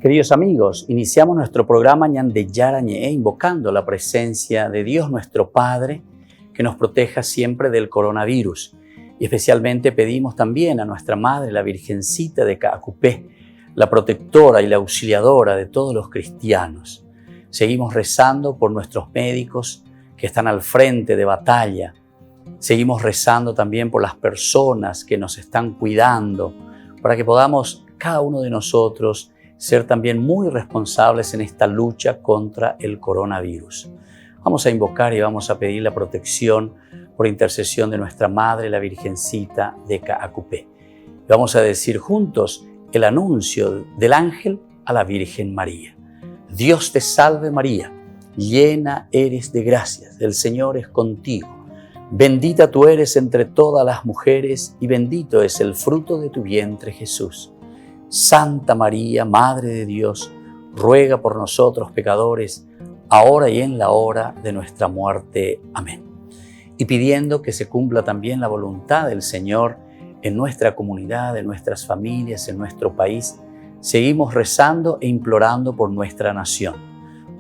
Queridos amigos, iniciamos nuestro programa Ñande Yarañe, invocando la presencia de Dios nuestro Padre, que nos proteja siempre del coronavirus. Y especialmente pedimos también a nuestra Madre, la Virgencita de Caacupé, la protectora y la auxiliadora de todos los cristianos. Seguimos rezando por nuestros médicos que están al frente de batalla. Seguimos rezando también por las personas que nos están cuidando, para que podamos, cada uno de nosotros, ser también muy responsables en esta lucha contra el coronavirus. Vamos a invocar y vamos a pedir la protección por intercesión de nuestra Madre, la Virgencita de Caacupé. Vamos a decir juntos el anuncio del ángel a la Virgen María. Dios te salve María, llena eres de gracias, el Señor es contigo. Bendita tú eres entre todas las mujeres y bendito es el fruto de tu vientre Jesús. Santa María, Madre de Dios, ruega por nosotros pecadores, ahora y en la hora de nuestra muerte. Amén. Y pidiendo que se cumpla también la voluntad del Señor en nuestra comunidad, en nuestras familias, en nuestro país, seguimos rezando e implorando por nuestra nación,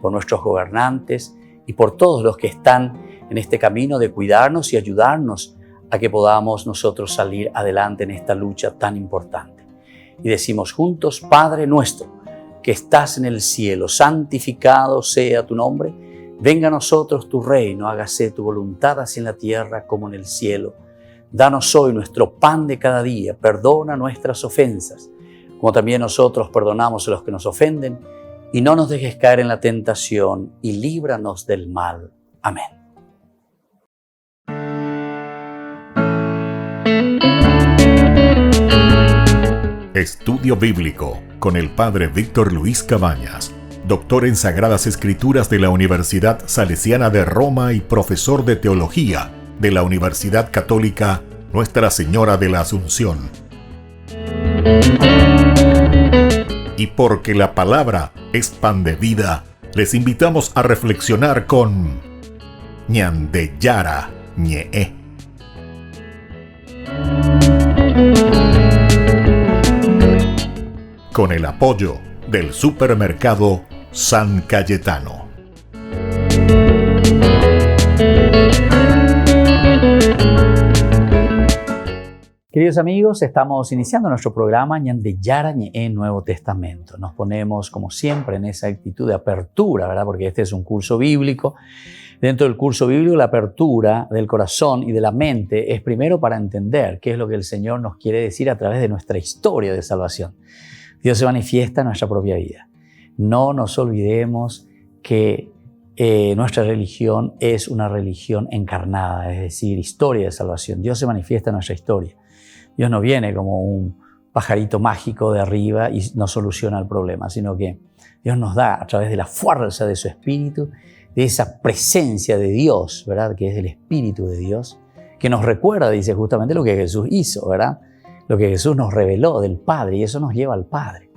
por nuestros gobernantes y por todos los que están en este camino de cuidarnos y ayudarnos a que podamos nosotros salir adelante en esta lucha tan importante. Y decimos juntos, Padre nuestro, que estás en el cielo, santificado sea tu nombre. Venga a nosotros tu reino, hágase tu voluntad así en la tierra como en el cielo. Danos hoy nuestro pan de cada día, perdona nuestras ofensas, como también nosotros perdonamos a los que nos ofenden, y no nos dejes caer en la tentación, y líbranos del mal. Amén. Estudio Bíblico con el Padre Víctor Luis Cabañas, doctor en Sagradas Escrituras de la Universidad Salesiana de Roma y profesor de Teología de la Universidad Católica Nuestra Señora de la Asunción. Y porque la palabra es pan de vida, les invitamos a reflexionar con Ñande Yarañe. Con el apoyo del supermercado San Cayetano. Queridos amigos, estamos iniciando nuestro programa Ñande Yarañe en Nuevo Testamento. Nos ponemos, como siempre, en esa actitud de apertura, ¿verdad? Porque este es un curso bíblico. Dentro del curso bíblico, la apertura del corazón y de la mente es primero para entender qué es lo que el Señor nos quiere decir a través de nuestra historia de salvación. Dios se manifiesta en nuestra propia vida. No nos olvidemos que nuestra religión es una religión encarnada, es decir, historia de salvación. Dios se manifiesta en nuestra historia. Dios no viene como un pajarito mágico de arriba y nos soluciona el problema, sino que Dios nos da a través de la fuerza de su Espíritu, de esa presencia de Dios, ¿verdad? Que es el Espíritu de Dios, que nos recuerda, dice justamente lo que Jesús hizo, ¿verdad? Lo que Jesús nos reveló del Padre, y eso nos lleva al Padre,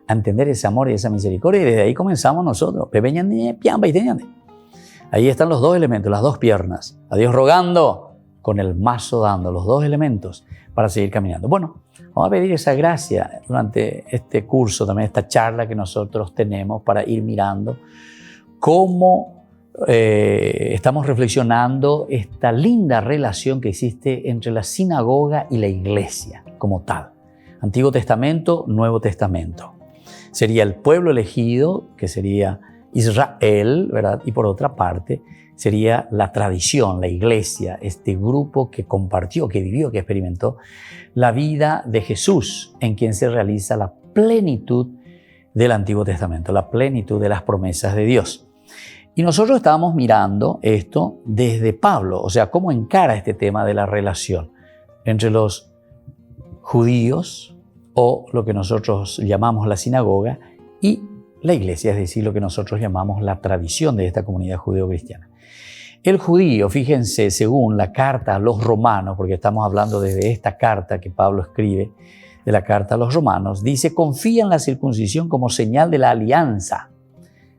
a entender ese amor y esa misericordia, y desde ahí comenzamos nosotros. Ahí están los dos elementos, las dos piernas, a Dios rogando, con el mazo dando, los dos elementos para seguir caminando. Bueno, vamos a pedir esa gracia durante este curso, también esta charla que nosotros tenemos para ir mirando cómo estamos reflexionando esta linda relación que existe entre la sinagoga y la iglesia como tal. Antiguo Testamento, Nuevo Testamento. Sería el pueblo elegido, que sería Israel, ¿verdad? Y por otra parte, sería la tradición, la iglesia, este grupo que compartió, que vivió, que experimentó la vida de Jesús, en quien se realiza la plenitud del Antiguo Testamento, la plenitud de las promesas de Dios. Y nosotros estábamos mirando esto desde Pablo, o sea, cómo encara este tema de la relación entre los judíos, o lo que nosotros llamamos la sinagoga, y la iglesia, es decir, lo que nosotros llamamos la tradición de esta comunidad judeo-cristiana. El judío, fíjense, según la carta a los romanos, porque estamos hablando desde esta carta que Pablo escribe, de la carta a los romanos, dice, confía en la circuncisión como señal de la alianza.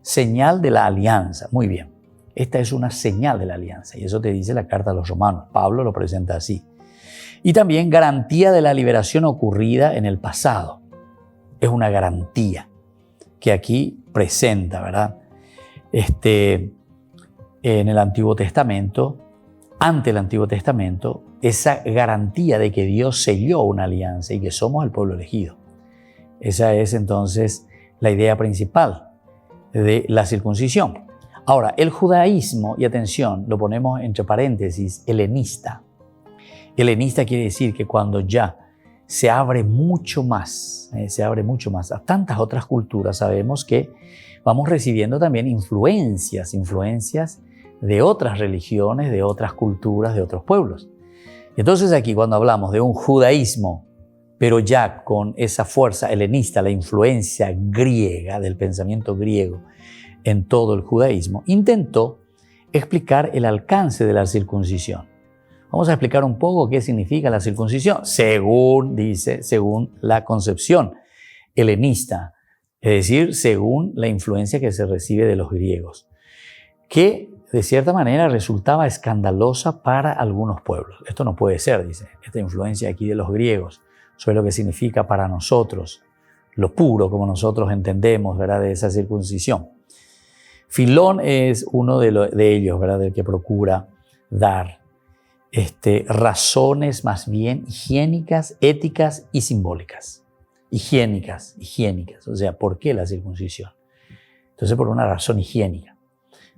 Señal de la alianza. Muy bien. Esta es una señal de la alianza, y eso te dice la carta a los romanos. Pablo lo presenta así. Y también garantía de la liberación ocurrida en el pasado. Es una garantía. que aquí presenta, ¿verdad? En el Antiguo Testamento, ante el Antiguo Testamento, esa garantía de que Dios selló una alianza y que somos el pueblo elegido. Esa es entonces la idea principal de la circuncisión. Ahora, el judaísmo, y atención, lo ponemos entre paréntesis, helenista. Helenista quiere decir que cuando ya se abre mucho más a tantas otras culturas, sabemos que vamos recibiendo también influencias de otras religiones, de otras culturas, de otros pueblos. Entonces aquí cuando hablamos de un judaísmo, pero ya con esa fuerza helenista, la influencia griega, del pensamiento griego en todo el judaísmo, intentó explicar el alcance de la circuncisión. Vamos a explicar un poco qué significa la circuncisión, según la concepción helenista, es decir, según la influencia que se recibe de los griegos, que de cierta manera resultaba escandalosa para algunos pueblos. Esto no puede ser, dice, esta influencia aquí de los griegos, sobre lo que significa para nosotros, lo puro como nosotros entendemos, ¿verdad?, de esa circuncisión. Filón es uno de ellos, ¿verdad?, del que procura dar razones más bien higiénicas, éticas y simbólicas. Higiénicas, o sea, ¿por qué la circuncisión? Entonces, por una razón higiénica.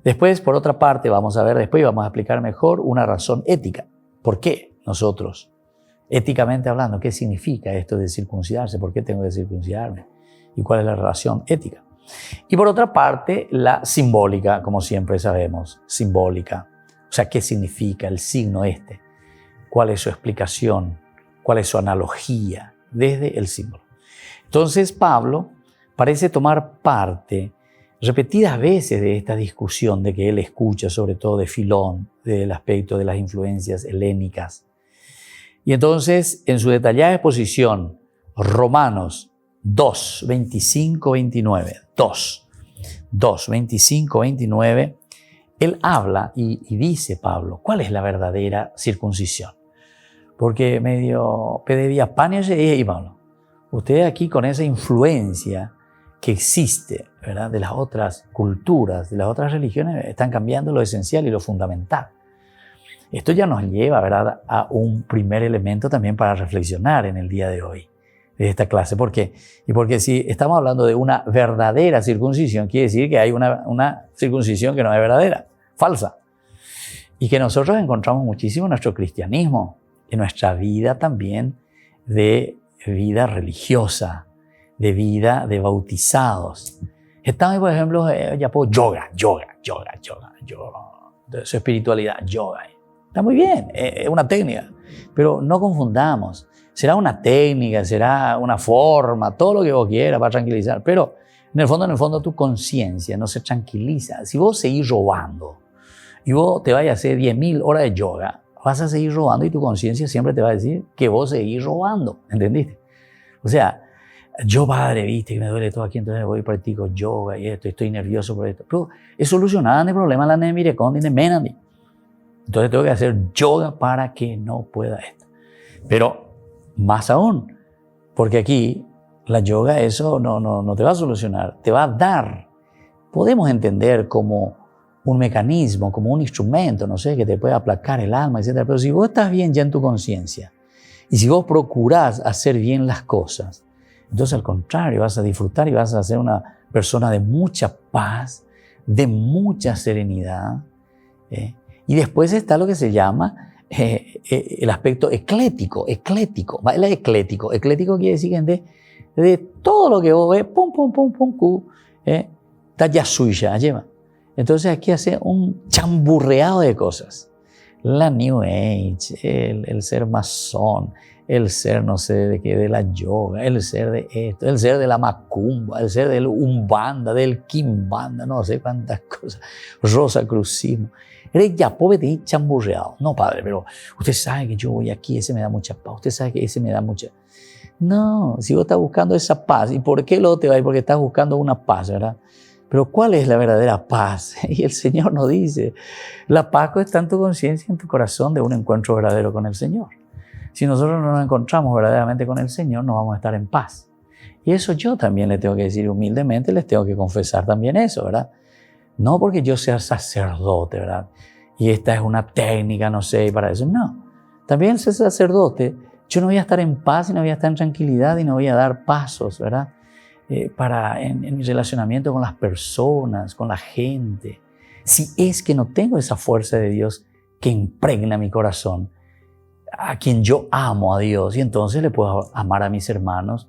Después, por otra parte, vamos a explicar mejor una razón ética. ¿Por qué nosotros, éticamente hablando, qué significa esto de circuncidarse? ¿Por qué tengo que circuncidarme? ¿Y cuál es la relación ética? Y por otra parte, la simbólica, como siempre sabemos, simbólica. O sea, ¿qué significa el signo este? ¿Cuál es su explicación? ¿Cuál es su analogía desde el símbolo? Entonces, Pablo parece tomar parte repetidas veces de esta discusión de que él escucha, sobre todo de Filón, del aspecto de las influencias helénicas. Y entonces, en su detallada exposición, Romanos 2, 25, 29, 2, 25, 29, él habla y dice, Pablo, ¿cuál es la verdadera circuncisión? Porque medio pedía panes y Pablo, usted aquí con esa influencia que existe, ¿verdad?, de las otras culturas, de las otras religiones, están cambiando lo esencial y lo fundamental. Esto ya nos lleva, ¿verdad?, a un primer elemento también para reflexionar en el día de hoy, de esta clase. ¿Por qué? Y porque si estamos hablando de una verdadera circuncisión, quiere decir que hay una circuncisión que no es verdadera, falsa. Y que nosotros encontramos muchísimo en nuestro cristianismo, en nuestra vida también de vida religiosa, de vida de bautizados. Estamos, por ejemplo, yoga, de su espiritualidad, yoga. Está muy bien, es una técnica, pero no confundamos. Será una técnica, será una forma, todo lo que vos quieras para tranquilizar, pero en el fondo tu conciencia no se tranquiliza. Si vos seguís robando y vos te vayas a hacer 10.000 horas de yoga, vas a seguir robando y tu conciencia siempre te va a decir que vos seguís robando, ¿entendiste? O sea, yo, padre, viste que me duele todo aquí, entonces voy y practico yoga y esto, estoy nervioso por esto. Pero es solucionado el problema la nemirecón de menandi. Entonces tengo que hacer yoga para que no pueda esto. Pero más aún, porque aquí la yoga eso no te va a solucionar, te va a dar. Podemos entender como un mecanismo, como un instrumento, no sé, que te puede aplacar el alma, etc. Pero si vos estás bien ya en tu conciencia y si vos procurás hacer bien las cosas, entonces al contrario, vas a disfrutar y vas a ser una persona de mucha paz, de mucha serenidad. Y después está lo que se llama el aspecto eclético. Eclético quiere decir que de todo lo que vos ves, está ya suya, lleva. Entonces aquí hace un chamburreado de cosas. La New Age, el ser masón, el ser no sé de qué, de la yoga, el ser de esto, el ser de la macumba, el ser del umbanda, del quimbanda, no sé cuántas cosas, rosacrucismo. Eres ya pobre de chamburreado. No, padre, pero usted sabe que yo voy aquí, ese me da mucha paz, usted sabe que ese me da mucha... No, si vos estás buscando esa paz, ¿y por qué luego te va a ir? Porque estás buscando una paz, ¿verdad? Pero ¿cuál es la verdadera paz? Y el Señor nos dice, la paz está en tu conciencia, en tu corazón, de un encuentro verdadero con el Señor. Si nosotros no nos encontramos verdaderamente con el Señor, no vamos a estar en paz. Y eso yo también le tengo que decir humildemente, les tengo que confesar también eso, ¿verdad? No porque yo sea sacerdote, ¿verdad? Y esta es una técnica, no sé, para eso. No. También ser sacerdote, yo no voy a estar en paz y no voy a estar en tranquilidad y no voy a dar pasos, ¿verdad? En mi relacionamiento con las personas, con la gente. Si es que no tengo esa fuerza de Dios que impregna mi corazón, a quien yo amo a Dios, y entonces le puedo amar a mis hermanos,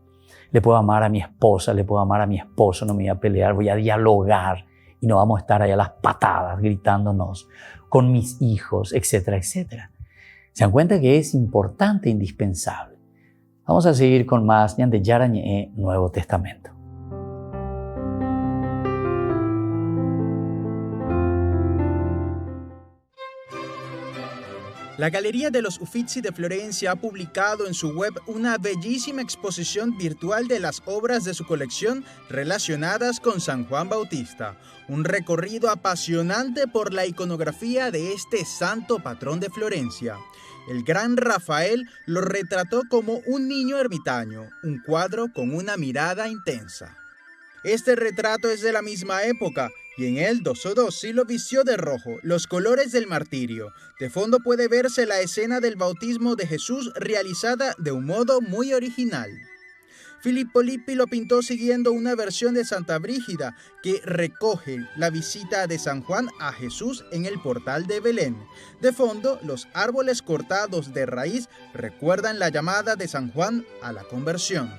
le puedo amar a mi esposa, le puedo amar a mi esposo, no me voy a pelear, voy a dialogar y no vamos a estar allá a las patadas gritándonos con mis hijos, etcétera, etcétera. Se dan cuenta que es importante e indispensable. Vamos a seguir con más Ñan de Yarañé, Nuevo Testamento. La Galería de los Uffizi de Florencia ha publicado en su web una bellísima exposición virtual de las obras de su colección relacionadas con San Juan Bautista, un recorrido apasionante por la iconografía de este santo patrón de Florencia. El gran Rafael lo retrató como un niño ermitaño, un cuadro con una mirada intensa. Este retrato es de la misma época y en él Dossodossi lo vistió de rojo, los colores del martirio. De fondo puede verse la escena del bautismo de Jesús realizada de un modo muy original. Filippo Lippi lo pintó siguiendo una versión de Santa Brígida que recoge la visita de San Juan a Jesús en el portal de Belén. De fondo, los árboles cortados de raíz recuerdan la llamada de San Juan a la conversión.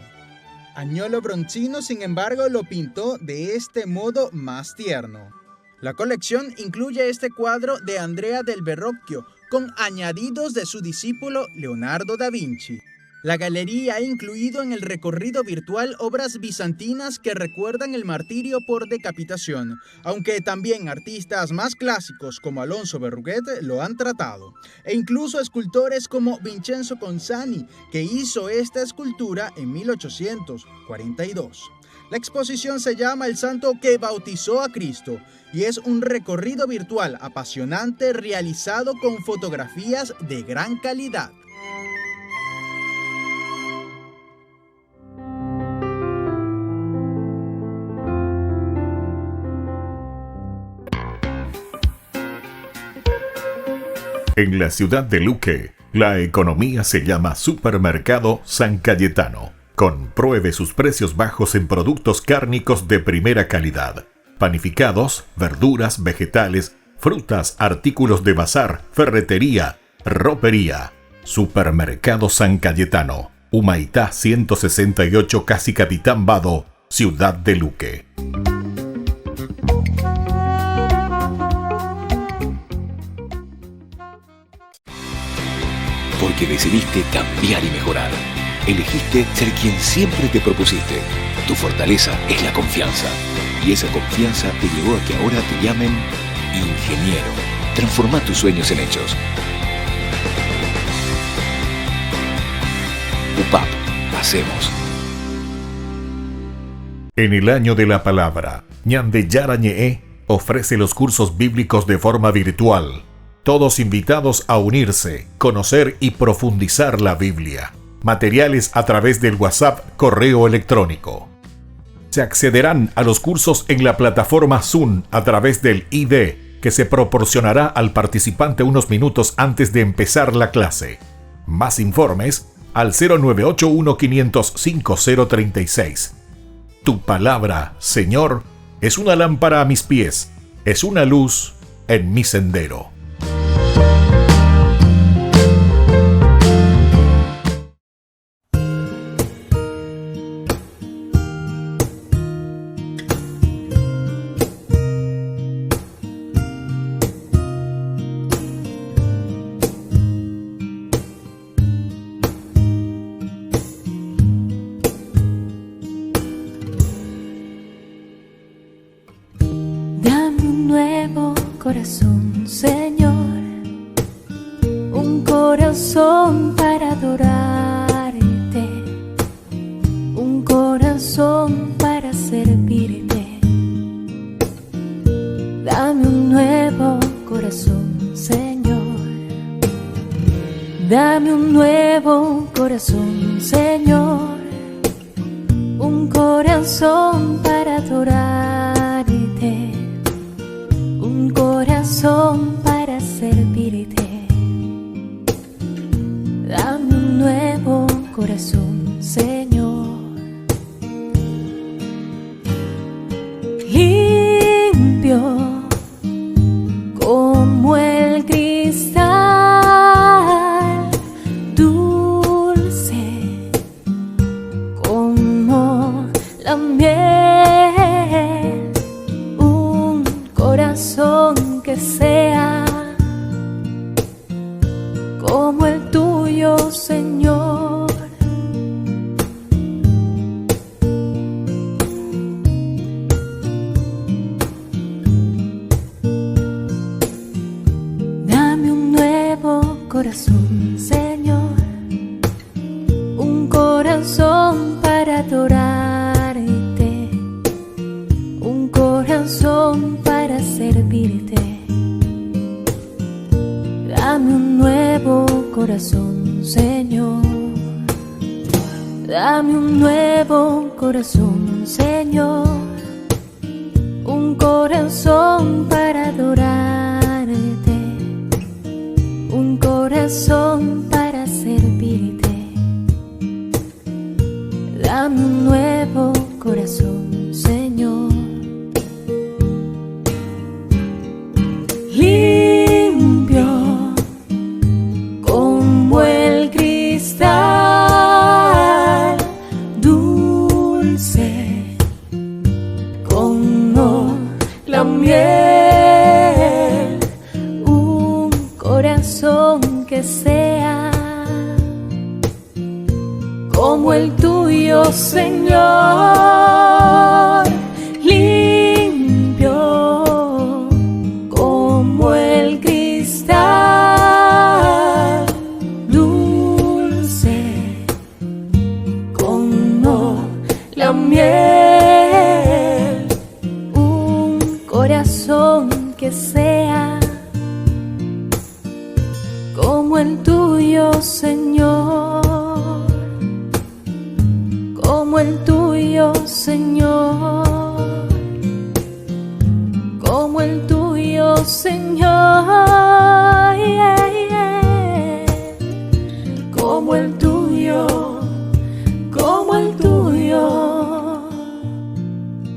Agnolo Bronzino, sin embargo, lo pintó de este modo más tierno. La colección incluye este cuadro de Andrea del Verrocchio, con añadidos de su discípulo Leonardo da Vinci. La galería ha incluido en el recorrido virtual obras bizantinas que recuerdan el martirio por decapitación, aunque también artistas más clásicos como Alonso Berruguet lo han tratado, e incluso escultores como Vincenzo Consani, que hizo esta escultura en 1842. La exposición se llama El Santo que bautizó a Cristo y es un recorrido virtual apasionante realizado con fotografías de gran calidad. En la ciudad de Luque, la economía se llama Supermercado San Cayetano. Compruebe sus precios bajos en productos cárnicos de primera calidad. Panificados, verduras, vegetales, frutas, artículos de bazar, ferretería, ropería. Supermercado San Cayetano. Humaitá 168, Casi Capitán Vado, ciudad de Luque. Porque decidiste cambiar y mejorar. Elegiste ser quien siempre te propusiste. Tu fortaleza es la confianza. Y esa confianza te llevó a que ahora te llamen ingeniero. Transforma tus sueños en hechos. UPAP. Hacemos. En el año de la palabra, Ñan de Yarañé ofrece los cursos bíblicos de forma virtual. Todos invitados a unirse, conocer y profundizar la Biblia. Materiales a través del WhatsApp, correo electrónico. Se accederán a los cursos en la plataforma Zoom a través del ID, que se proporcionará al participante unos minutos antes de empezar la clase. Más informes al 0981-500-5036. Tu palabra, Señor, es una lámpara a mis pies, es una luz en mi sendero. Corazón, Señor, un corazón para adorarte, un corazón para servirte. Dame un nuevo corazón, Señor. Dame un nuevo corazón, Señor. Un un corazón para adorarte, un corazón para servirte. Dame un nuevo corazón, Señor, limpio como el cristal, dulce como la miel, un corazón que sea como el tuyo, Señor. Dame un nuevo corazón, Señor, un corazón para adorarte, un corazón para servirte. Dame un nuevo corazón, Señor. Dame un nuevo corazón, Señor. Un corazón para adorarte, un corazón para servirte. Dame un nuevo corazón, Señor. Limpio como el cristal, dulce como la miel, un corazón que sea como el tuyo, Señor. Limpio como el cristal, dulce como la miel, un corazón que sea como el tuyo, Señor, como el tuyo, Señor, como el tuyo, Señor, como el tuyo, como el tuyo,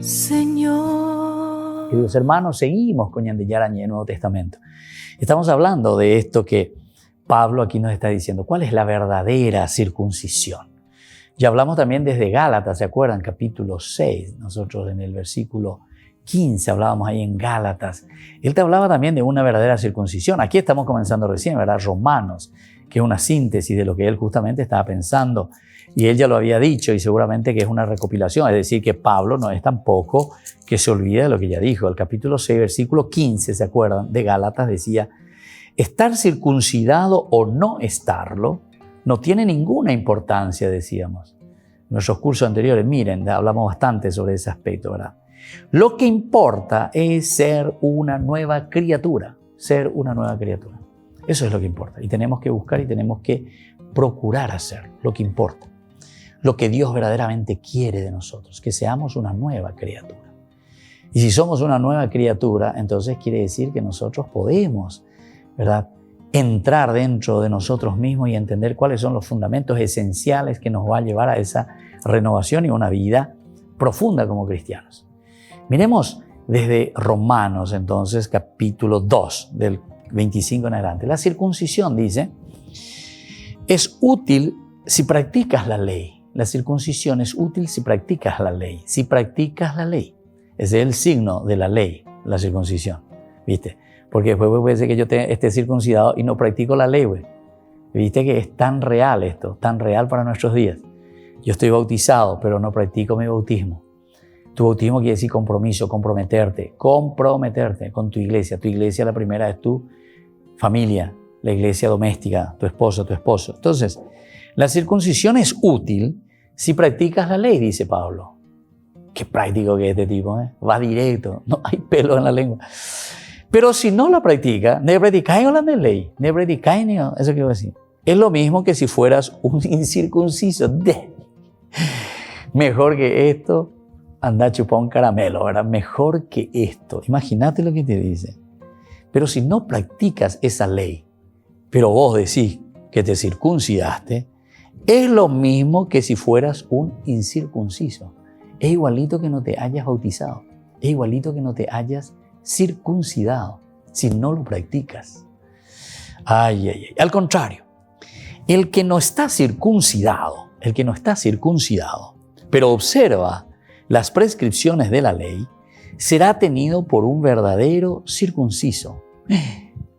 Señor. Queridos hermanos, seguimos con Ñan de Yarañé, el Nuevo Testamento. Estamos hablando de esto que Pablo aquí nos está diciendo. ¿Cuál es la verdadera circuncisión? Ya hablamos también desde Gálatas, ¿se acuerdan? Capítulo 6. Nosotros en el versículo 15 hablábamos ahí en Gálatas. Él te hablaba también de una verdadera circuncisión. Aquí estamos comenzando recién, ¿verdad? Romanos, que es una síntesis de lo que él justamente estaba pensando. Y él ya lo había dicho y seguramente que es una recopilación. Es decir, que Pablo no es tampoco que se olvide de lo que ya dijo. El capítulo 6, versículo 15, ¿se acuerdan? De Gálatas decía: estar circuncidado o no estarlo no tiene ninguna importancia, decíamos. En nuestros cursos anteriores, miren, hablamos bastante sobre ese aspecto, ¿verdad? Lo que importa es ser una nueva criatura, ser una nueva criatura. Eso es lo que importa. Y tenemos que buscar y tenemos que procurar hacer lo que importa. Lo que Dios verdaderamente quiere de nosotros, que seamos una nueva criatura. Y si somos una nueva criatura, entonces quiere decir que nosotros podemos, ¿verdad?, entrar dentro de nosotros mismos y entender cuáles son los fundamentos esenciales que nos va a llevar a esa renovación y una vida profunda como cristianos. Miremos desde Romanos, entonces, capítulo 2, del 25 en adelante. La circuncisión, dice, es útil si practicas la ley. La circuncisión es útil si practicas la ley. Si practicas la ley. Ese es el signo de la ley, la circuncisión. ¿Viste? Porque después puede ser que yo esté circuncidado y no practico la ley, güey. Viste que es tan real esto, tan real para nuestros días. Yo estoy bautizado, pero no practico mi bautismo. Tu bautismo quiere decir compromiso, comprometerte con tu iglesia. Tu iglesia, la primera, es tu familia, la iglesia doméstica, tu esposo, tu esposo. Entonces, la circuncisión es útil si practicas la ley, dice Pablo. Qué práctico que es este tipo, ¿eh? Va directo, no hay pelo en la lengua. Pero si no la practica, no practicáis la ley, no practicáis, eso quiero decir. Es lo mismo que si fueras un incircunciso. Mejor que esto, anda a chupar un caramelo, ¿verdad? Mejor que esto. Imagínate lo que te dice. Pero si no practicas esa ley, pero vos decís que te circuncidaste, es lo mismo que si fueras un incircunciso. Es igualito que no te hayas bautizado. Es igualito que no te hayas circuncidado si no lo practicas. Ay, ay, ay. Al contrario, el que no está circuncidado, pero observa las prescripciones de la ley, será tenido por un verdadero circunciso.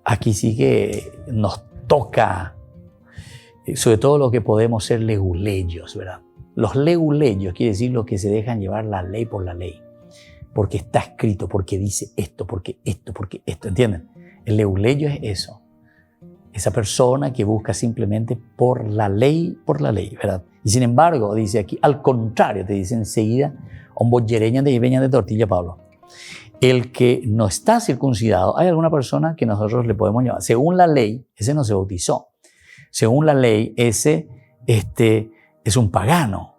Aquí sí que nos toca, sobre todo lo que podemos ser leguleyos, ¿verdad? Los leguleyos quiere decir los que se dejan llevar la ley por la ley. Porque está escrito, porque dice esto, porque esto, ¿entienden? El leguleyo es eso. Esa persona que busca simplemente por la ley, ¿verdad? Y sin embargo, dice aquí, al contrario, te dice enseguida, un bollereña de ibeña de tortilla, Pablo. El que no está circuncidado, hay alguna persona que nosotros le podemos llamar, según la ley, ese no se bautizó. Según la ley, ese es un pagano,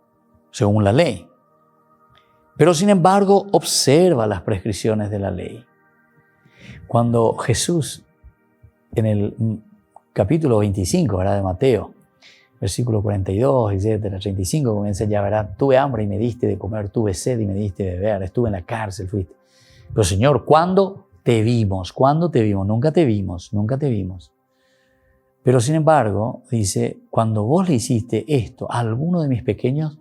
según la ley. Pero sin embargo, observa las prescripciones de la ley. Cuando Jesús, en el capítulo 25, ¿verdad?, de Mateo, versículo 42, etcétera, 35, comienza ya, ¿verdad? Tuve hambre y me diste de comer, tuve sed y me diste de beber, estuve en la cárcel, fuiste. Pero Señor, ¿cuándo te vimos? ¿Cuándo te vimos? Nunca te vimos, nunca te vimos. Pero sin embargo, dice, cuando vos le hiciste esto a algunos pequeños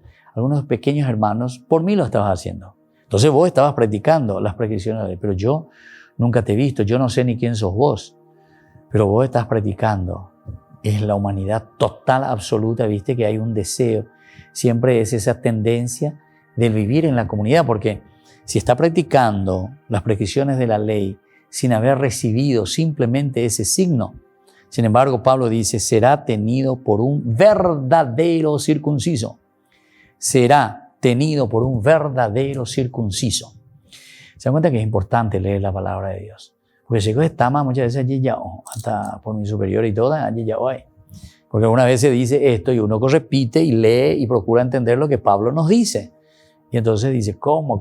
hermanos, por mí lo estabas haciendo. Entonces vos estabas practicando las prescripciones de la ley, pero yo nunca te he visto, yo no sé ni quién sos vos, pero vos estás practicando. Es la humanidad total, absoluta, viste que hay un deseo, siempre es esa tendencia de vivir en la comunidad, porque si está practicando las prescripciones de la ley sin haber recibido simplemente ese signo, sin embargo, Pablo dice, será tenido por un verdadero circunciso. Será tenido por un verdadero circunciso. ¿Se dan cuenta que es importante leer la palabra de Dios? Porque si está más muchas veces allí ya, hasta por mi superior y toda, allí ya hoy. Porque algunas veces dice esto y uno repite y lee y procura entender lo que Pablo nos dice. Y entonces dice, ¿cómo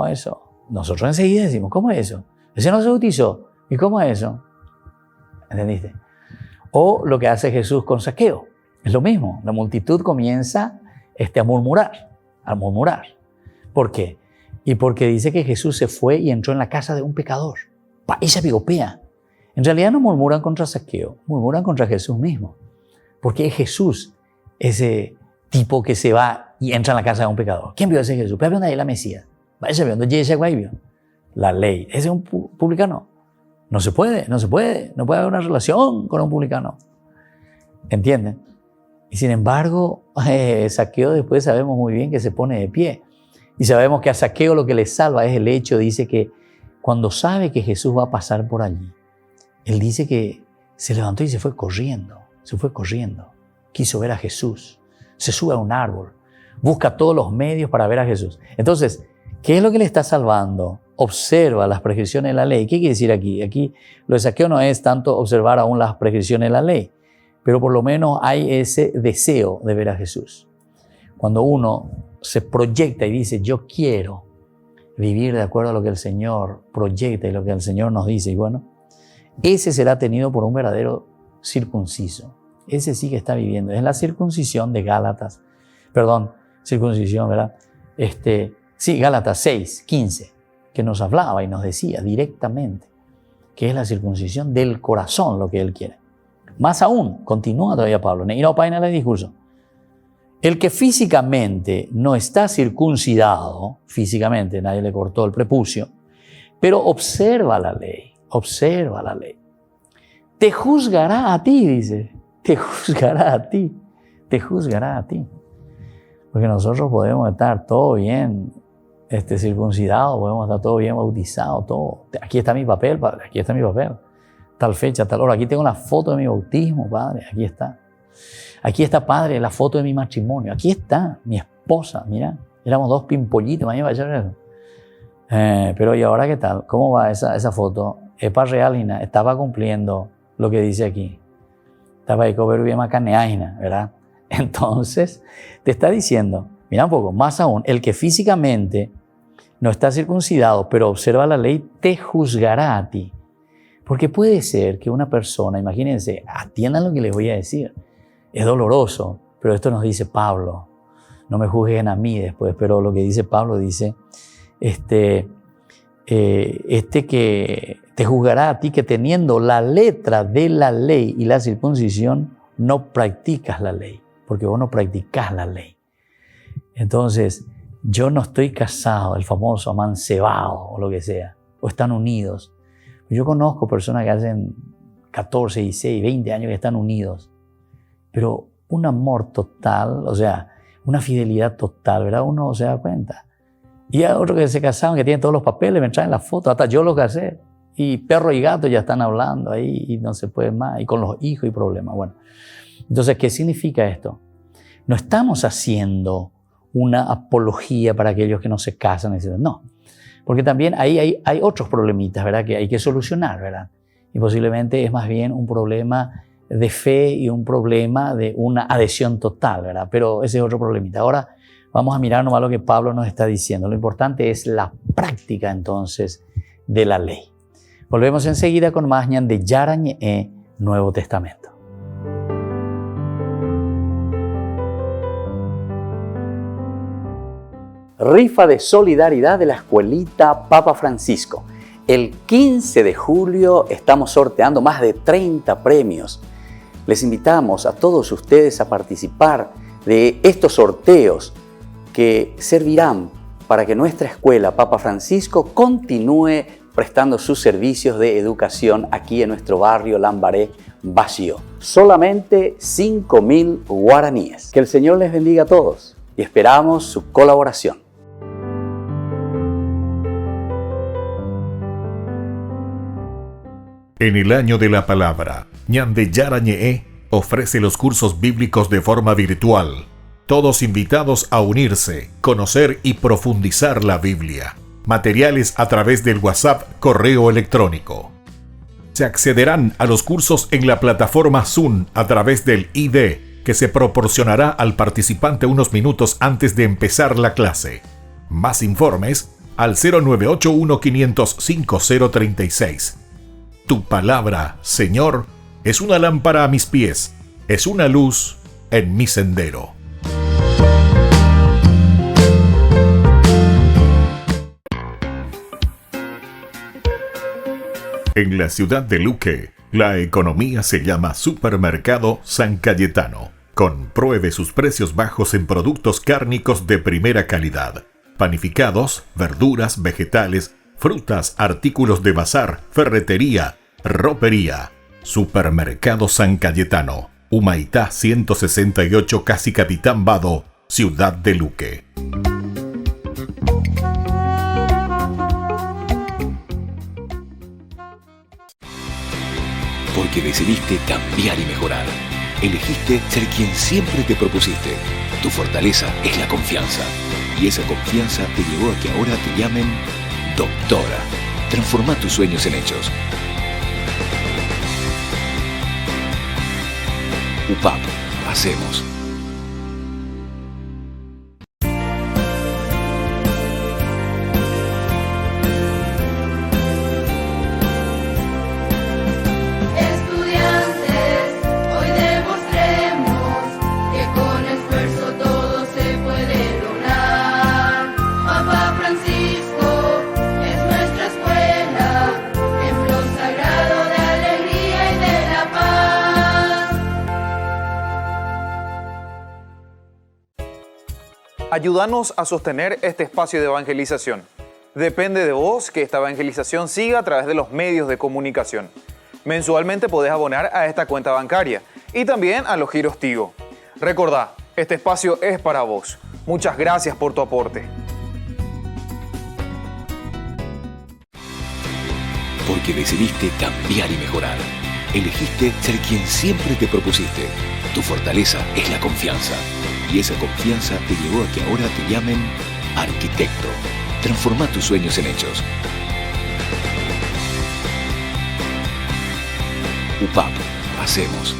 eso? Nosotros enseguida decimos, ¿cómo es eso? Ese no se bautizó. ¿Y cómo es eso? ¿Entendiste? O lo que hace Jesús con Zaqueo. Es lo mismo. La multitud comienza a murmurar. ¿Por qué? Y porque dice que Jesús se fue y entró en la casa de un pecador. Y se pigopea. En realidad no murmuran contra Zaqueo, murmuran contra Jesús mismo. Porque es Jesús ese tipo que se va y entra en la casa de un pecador. ¿Quién vio a ese Jesús? Pero ¿dónde hay la Mesías? Vaya viendo la ley. Ese es un publicano. No puede haber una relación con un publicano. ¿Entienden? Y sin embargo, Zaqueo después sabemos muy bien que se pone de pie. Y sabemos que a Zaqueo lo que le salva es el hecho, dice que cuando sabe que Jesús va a pasar por allí, él dice que se levantó y se fue corriendo. Quiso ver a Jesús. Se sube a un árbol. Busca todos los medios para ver a Jesús. Entonces, ¿qué es lo que le está salvando? Observa las prescripciones de la ley. ¿Qué quiere decir aquí? Aquí lo de Zaqueo no es tanto observar aún las prescripciones de la ley, pero por lo menos hay ese deseo de ver a Jesús. Cuando uno se proyecta y dice, yo quiero vivir de acuerdo a lo que el Señor proyecta y lo que el Señor nos dice, y bueno, ese será tenido por un verdadero circunciso. Ese sí que está viviendo. Es la circuncisión de Gálatas. ¿Verdad? Gálatas 6, 15, que nos hablaba y nos decía directamente que es la circuncisión del corazón lo que Él quiere. Más aún, continúa todavía Pablo, y no paina el discurso. El que físicamente no está circuncidado, físicamente nadie le cortó el prepucio, pero observa la ley, te juzgará a ti, dice, te juzgará a ti. Porque nosotros podemos estar todo bien circuncidados, podemos estar todo bien bautizados, todo. Aquí está mi papel, Padre, aquí está mi papel. Tal fecha, tal hora. Aquí tengo la foto de mi bautismo, Padre, aquí está. Aquí está, Padre, la foto de mi matrimonio. Aquí está mi esposa, mira. Éramos dos pimpollitos, mañana va a echar eso. Pero ¿y ahora qué tal? ¿Cómo va esa foto? Epa realina, estaba cumpliendo lo que dice aquí. Estaba ahí con bien macaneaina, ¿verdad? Entonces, te está diciendo, Mira un poco, más aún, el que físicamente no está circuncidado, pero observa la ley, te juzgará a ti. Porque puede ser que una persona, imagínense, atiendan lo que les voy a decir, es doloroso, pero esto nos dice Pablo. No me juzguen a mí después, pero lo que dice Pablo dice, que te juzgará a ti que teniendo la letra de la ley y la circuncisión, no practicas la ley, porque vos no practicás la ley. Entonces, yo no estoy casado, el famoso amancebado o lo que sea, o están unidos. Yo conozco personas que hacen 14, 16, 20 años que están unidos, pero un amor total, o sea, una fidelidad total, ¿verdad? Uno se da cuenta. Y hay otros que se casaron, que tienen todos los papeles, me traen las fotos, hasta yo los casé. Y perro y gato ya están hablando ahí y no se puede más, y con los hijos y problemas. Bueno, entonces, ¿qué significa esto? No estamos haciendo una apología para aquellos que no se casan, etc. No, porque también ahí hay otros problemitas, ¿verdad? Que hay que solucionar, ¿verdad? Y posiblemente es más bien un problema de fe y un problema de una adhesión total, ¿verdad? Pero ese es otro problemita. Ahora vamos a mirar nomás lo que Pablo nos está diciendo. Lo importante es la práctica, entonces, de la ley. Volvemos enseguida con más ñan de Yarañe, Nuevo Testamento. Rifa de solidaridad de la escuelita Papa Francisco. El 15 de julio estamos sorteando más de 30 premios. Les invitamos a todos ustedes a participar de estos sorteos que servirán para que nuestra escuela Papa Francisco continúe prestando sus servicios de educación aquí en nuestro barrio Lambaré, Bajío. Solamente 5.000 guaraníes. Que el Señor les bendiga a todos y esperamos su colaboración. En el año de la palabra, ñan de Yarañe ofrece los cursos bíblicos de forma virtual. Todos invitados a unirse, conocer y profundizar la Biblia. Materiales a través del WhatsApp, correo electrónico. Se accederán a los cursos en la plataforma Zoom a través del ID, que se proporcionará al participante unos minutos antes de empezar la clase. Más informes al 0981 505 036. Tu palabra, Señor, es una lámpara a mis pies, es una luz en mi sendero. En la ciudad de Luque, la economía se llama Supermercado San Cayetano. Compruebe sus precios bajos en productos cárnicos de primera calidad. Panificados, verduras, vegetales, frutas, artículos de bazar, ferretería, ropería. Supermercado San Cayetano, Humaitá 168, Casi Capitán Vado, ciudad de Luque. Porque decidiste cambiar y mejorar. Elegiste ser quien siempre te propusiste. Tu fortaleza es la confianza. Y esa confianza te llevó a que ahora te llamen doctora. Transforma tus sueños en hechos. UPAP, hacemos. Ayúdanos a sostener este espacio de evangelización. Depende de vos que esta evangelización siga a través de los medios de comunicación. Mensualmente podés abonar a esta cuenta bancaria y también a los giros Tigo. Recordá, este espacio es para vos. Muchas gracias por tu aporte. Porque decidiste cambiar y mejorar. Elegiste ser quien siempre te propusiste. Tu fortaleza es la confianza. Y esa confianza te llevó a que ahora te llamen arquitecto. Transforma tus sueños en hechos. UPAP, hacemos.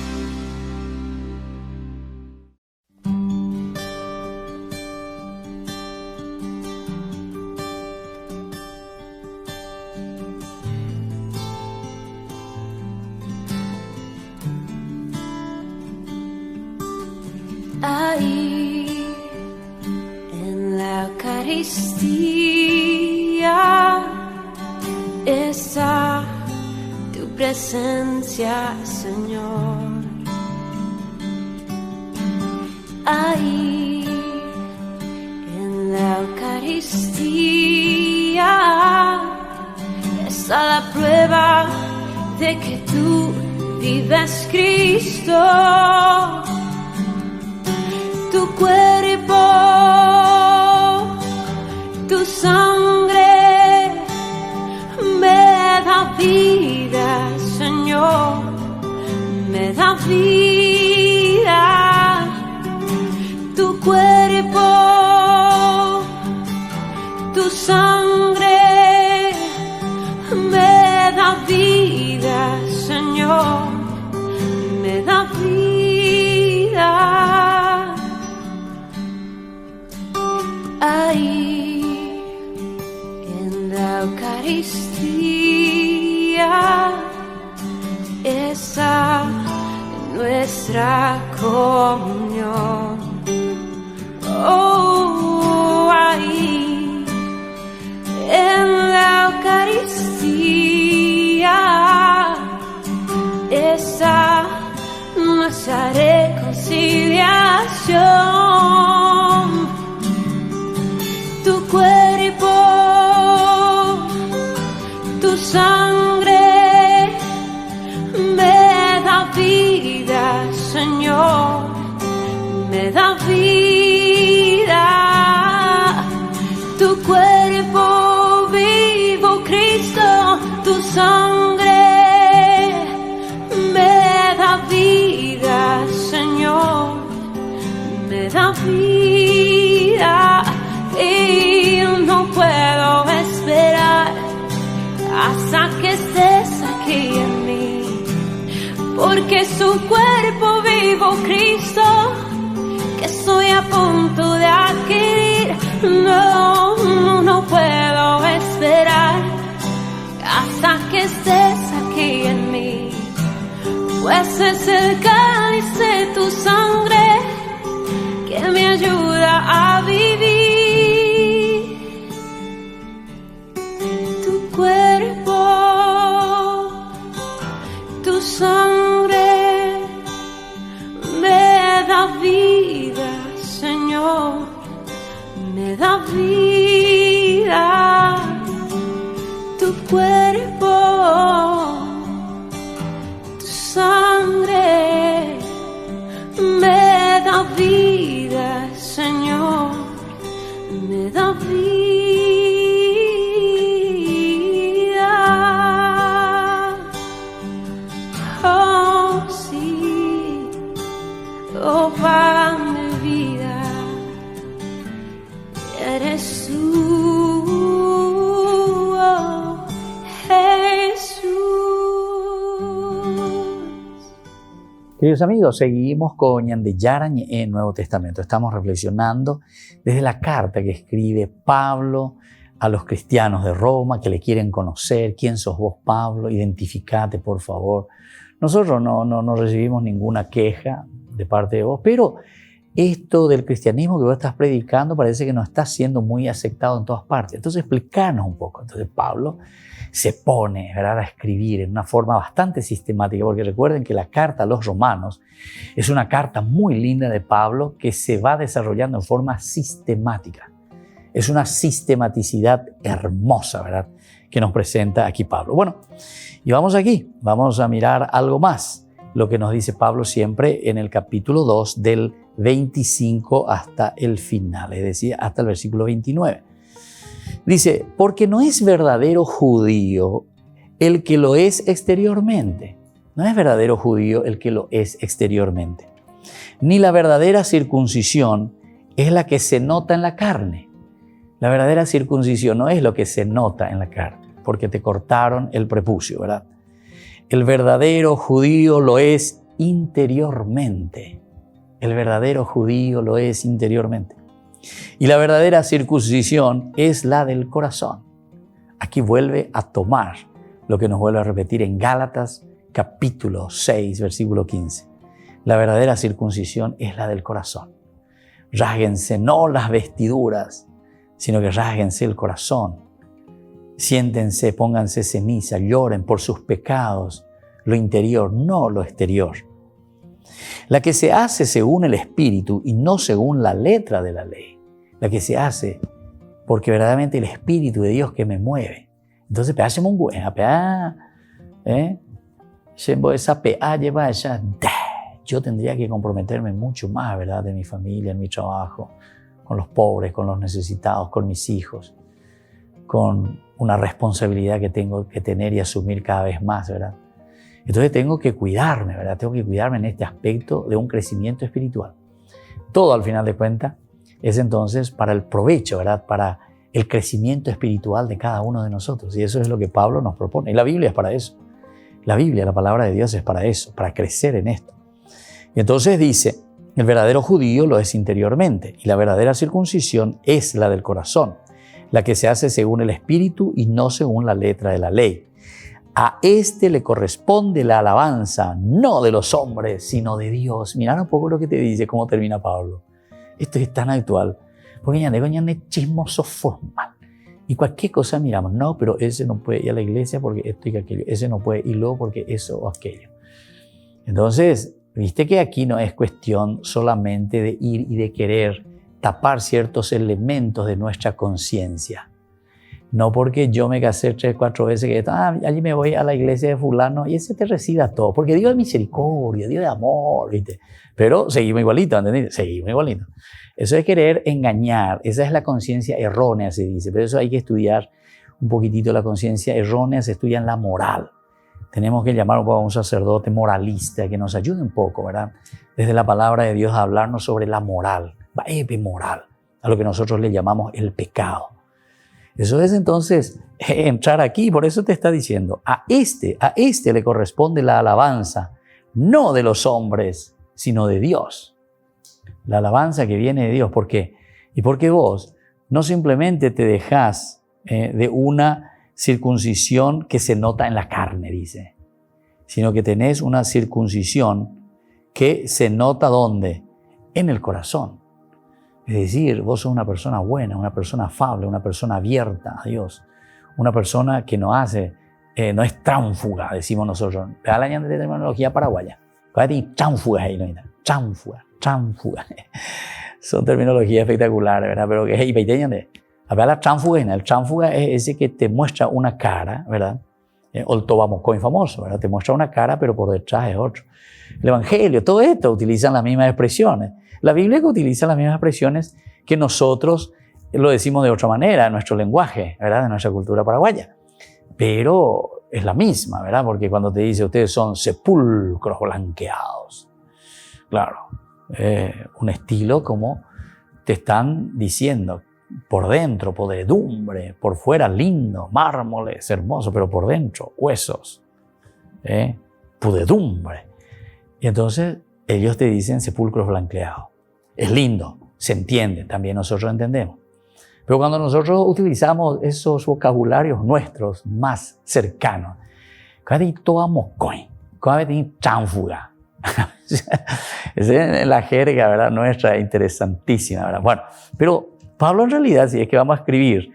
Ahí en la Eucaristía está tu presencia, Señor. Ahí en la Eucaristía está la prueba de que tú vives, Cristo. Tu cuerpo, tu sangre me da vida, Señor, me da vida. Tu cuerpo, tu sangre me da vida, Señor, me da vida. Ahí en la Eucaristía está nuestra comunión. Oh, ahí en la Eucaristía está nuestra reconciliación. Tu cuerpo, tu sangre me da vida, Señor, me da vida. Tu cuerpo vivo, Cristo, tu sangre me da vida, Señor, me da vida. Y no puedo esperar hasta que estés aquí en mí, porque su cuerpo vivo, Cristo, que estoy a punto de adquirir. No puedo esperar hasta que estés aquí en mí, pues es el cáliz de tu sangre que me ayuda a vivir. Tu cuerpo, tu sangre me da vida, Señor, me da vida. Tu cuerpo, tu sangre me da vida, Señor, me da vida. Oh, sí, oh, pan de vida, eres tú, oh, Jesús. Queridos amigos, seguimos con Ñande Yarañe en Nuevo Testamento. Estamos reflexionando desde la carta que escribe Pablo a los cristianos de Roma que le quieren conocer. ¿Quién sos vos, Pablo? Identificate, por favor. Nosotros no recibimos ninguna queja de parte de vos, pero esto del cristianismo que vos estás predicando parece que no está siendo muy aceptado en todas partes. Entonces, explícanos un poco. Entonces, Pablo se pone, ¿verdad?, a escribir en una forma bastante sistemática, porque recuerden que la carta a los romanos es una carta muy linda de Pablo que se va desarrollando en forma sistemática. Es una sistematicidad hermosa, ¿verdad?, que nos presenta aquí Pablo. Bueno, y vamos a mirar algo más, lo que nos dice Pablo siempre en el capítulo 2 del 25 hasta el final, es decir, hasta el versículo 29. Dice, porque no es verdadero judío el que lo es exteriormente. No es verdadero judío el que lo es exteriormente. Ni la verdadera circuncisión es la que se nota en la carne. La verdadera circuncisión no es lo que se nota en la carne, porque te cortaron el prepucio, ¿verdad? El verdadero judío lo es interiormente. El verdadero judío lo es interiormente. Y la verdadera circuncisión es la del corazón. Aquí vuelve a tomar lo que nos vuelve a repetir en Gálatas capítulo 6, versículo 15. La verdadera circuncisión es la del corazón. Rásguense no las vestiduras, sino que rásguense el corazón. Siéntense, pónganse ceniza, lloren por sus pecados, lo interior, no lo exterior. La que se hace según el Espíritu y no según la letra de la ley. La que se hace porque verdaderamente el Espíritu de Dios que me mueve. Entonces, yo tendría que comprometerme mucho más, ¿verdad? De mi familia, en mi trabajo, con los pobres, con los necesitados, con mis hijos, con una responsabilidad que tengo que tener y asumir cada vez más, ¿verdad? Entonces tengo que cuidarme, ¿verdad? Tengo que cuidarme en este aspecto de un crecimiento espiritual. Todo, al final de cuentas, es entonces para el provecho, ¿verdad? Para el crecimiento espiritual de cada uno de nosotros. Y eso es lo que Pablo nos propone. Y la Biblia es para eso. La Biblia, la palabra de Dios, es para eso, para crecer en esto. Y entonces dice, el verdadero judío lo es interiormente, y la verdadera circuncisión es la del corazón, la que se hace según el Espíritu y no según la letra de la ley. A este le corresponde la alabanza, no de los hombres, sino de Dios. Mirá un poco lo que te dice, cómo termina Pablo. Esto es tan actual, porque ya es chismoso formal. Y cualquier cosa miramos, no, pero ese no puede ir a la iglesia porque esto y aquello, ese no puede ir luego porque eso o aquello. Entonces, viste que aquí no es cuestión solamente de ir y de querer tapar ciertos elementos de nuestra conciencia. No porque yo me casé 3, 4 veces, que allí me voy a la iglesia de fulano y ese te reciba todo. Porque Dios es misericordia, Dios es amor, ¿viste? Pero seguimos igualito, ¿entendés? Seguimos igualito. Eso es querer engañar, esa es la conciencia errónea, se dice. Pero eso hay que estudiar un poquitito la conciencia errónea, se estudia en la moral. Tenemos que llamar un poco a un sacerdote moralista que nos ayude un poco, ¿verdad? Desde la palabra de Dios a hablarnos sobre la moral, moral, a lo que nosotros le llamamos el pecado. Eso es entonces entrar aquí, por eso te está diciendo, a este le corresponde la alabanza, no de los hombres, sino de Dios. La alabanza que viene de Dios. ¿Por qué? Y porque vos no simplemente te dejás de una circuncisión que se nota en la carne, dice, sino que tenés una circuncisión que se nota ¿dónde? En el corazón. Es decir, vos sos una persona buena, una persona afable, una persona abierta a Dios, una persona que no hace, no es tránfuga, decimos nosotros. La terminología paraguaya. Tránfuga ahí, ¿no? Tránfuga. Son terminologías espectaculares, ¿verdad? Pero que es la tránfuga, el tránfuga es ese que te muestra una cara, ¿verdad? O el tobamocoin famoso, ¿verdad? Te muestra una cara, pero por detrás es otro. El Evangelio, todo esto utilizan las mismas expresiones. La Biblia que utiliza las mismas expresiones que nosotros lo decimos de otra manera, en nuestro lenguaje, ¿verdad? De nuestra cultura paraguaya. Pero es la misma, ¿verdad? Porque cuando te dice ustedes son sepulcros blanqueados, claro, un estilo como te están diciendo, por dentro, podredumbre, por fuera lindo, mármoles, hermoso, pero por dentro, huesos, podredumbre. Y entonces ellos te dicen sepulcros blanqueados. Es lindo, se entiende, también nosotros entendemos. Pero cuando nosotros utilizamos esos vocabularios nuestros más cercanos, tránfuga. Esa es la jerga, ¿verdad? Nuestra, interesantísima, ¿verdad? Bueno, pero Pablo en realidad, si es que vamos a escribir,